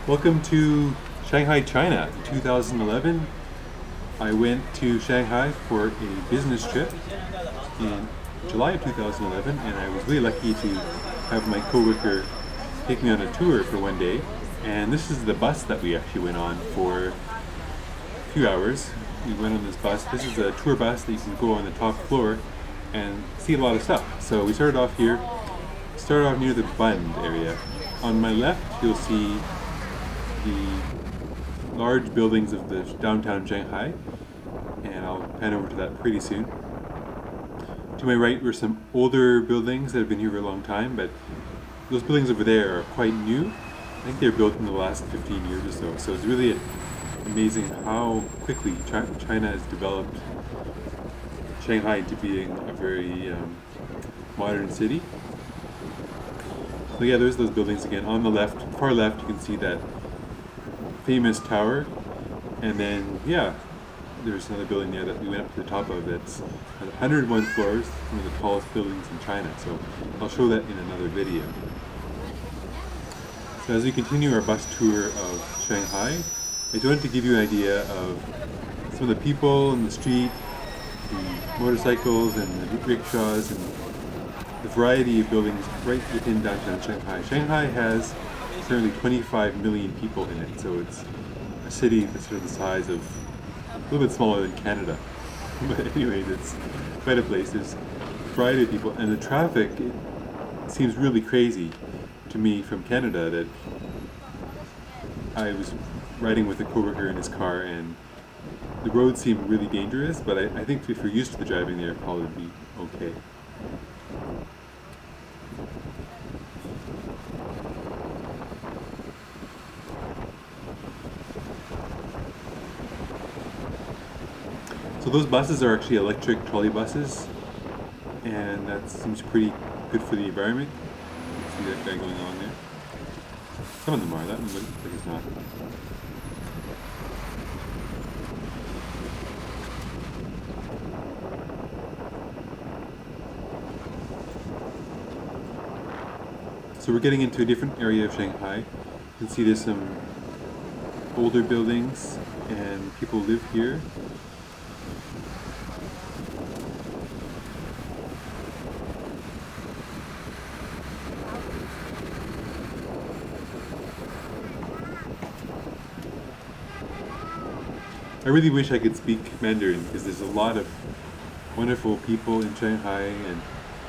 Welcome to Shanghai, China. In 2011, I went to Shanghai for a business trip in July of 2011, and I was really lucky to have my coworker take me on a tour for one day. And this is the bus that we actually went on for a few hours. We went on this bus. This is a tour bus that you can go on the top floor and see a lot of stuff. So we started off here, started off near the Bund area. On my left, you'll see the large buildings of the downtown Shanghai, and I'll pan over to that pretty soon. To my right were some older buildings that have been here for a long time, but those buildings over there are quite new. I think they were built in the last 15 years or so. So it's really amazing how quickly China has developed Shanghai into being a very modern city. So yeah, there's those buildings again. On the left, far left, you can see that famous tower, and then yeah, there's another building there that we went up to the top of. It's 101 floors, one of the tallest buildings in China. So I'll show that in another video. So as we continue our bus tour of Shanghai, I just wanted to give you an idea of some of the people in the street, the motorcycles and the rickshaws, and the variety of buildings right within downtown Shanghai. Shanghai has currently 25 million people in it, so it's a city that's sort of the size of a little bit smaller than Canada. But anyway, it's quite a place. There's a variety of people, and the traffic, it seems really crazy to me from Canada that I was riding with a coworker in his car, and the roads seem really dangerous, but I think if you're used to the driving there, it'll probably be okay. So those buses are actually electric trolley buses, and that seems pretty good for the environment. You can see that guy going on there. Some of them are, that one looks like it's not. So we're getting into a different area of Shanghai. You can see there's some older buildings and people live here. I really wish I could speak Mandarin because there's a lot of wonderful people in Shanghai, and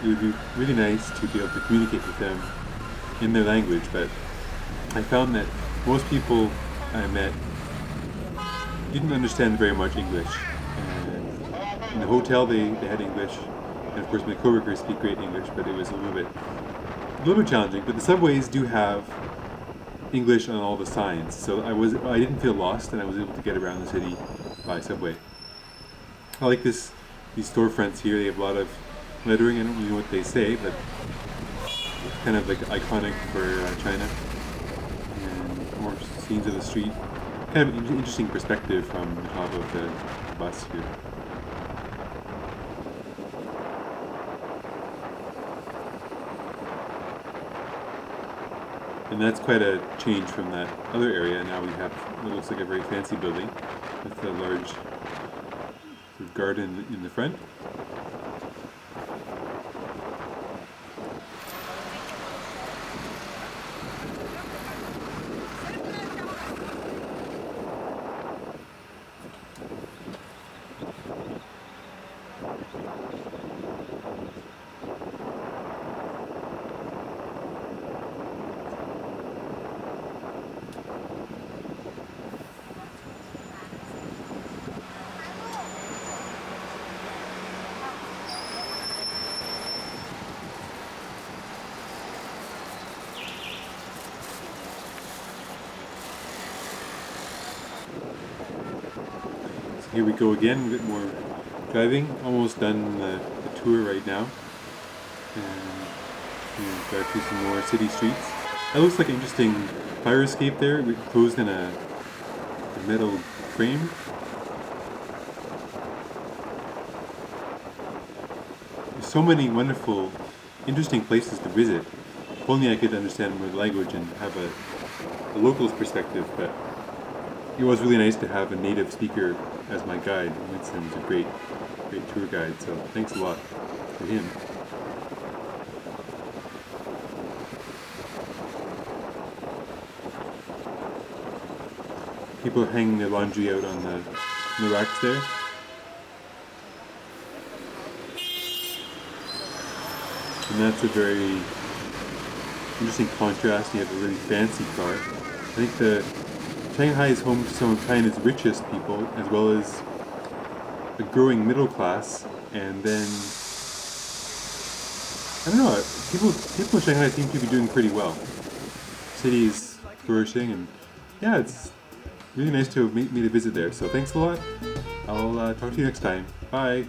it would be really nice to be able to communicate with them in their language, but I found that most people I met didn't understand very much English. And in the hotel they had English, and of course my coworkers speak great English, but it was a little bit challenging. But the subways do have English on all the signs, so I didn't feel lost, and I was able to get around the city by subway. I like these storefronts here. They have a lot of lettering. I don't really know what they say, but it's kind of like iconic for China. And more scenes of the street. Kind of an interesting perspective from the top of the bus here. And that's quite a change from that other area. Now we have what looks like a very fancy building with a large sort of garden in the front. Here we go again, a bit more driving. Almost done the tour right now. And we drive through some more city streets. That looks like an interesting fire escape there. We closed in a metal frame. There's so many wonderful, interesting places to visit. if only I could understand more the language and have a local's perspective, but it was really nice to have a native speaker as my guide. Winston was a great tour guide, so thanks a lot to him. People hanging their laundry out on the racks there. And that's a very interesting contrast. You have a really fancy car. I think Shanghai is home to some of China's richest people, as well as a growing middle class. And then, I don't know, people in Shanghai seem to be doing pretty well. The city is flourishing, and yeah, it's really nice to have made a visit there. So thanks a lot. I'll talk to you next time. Bye.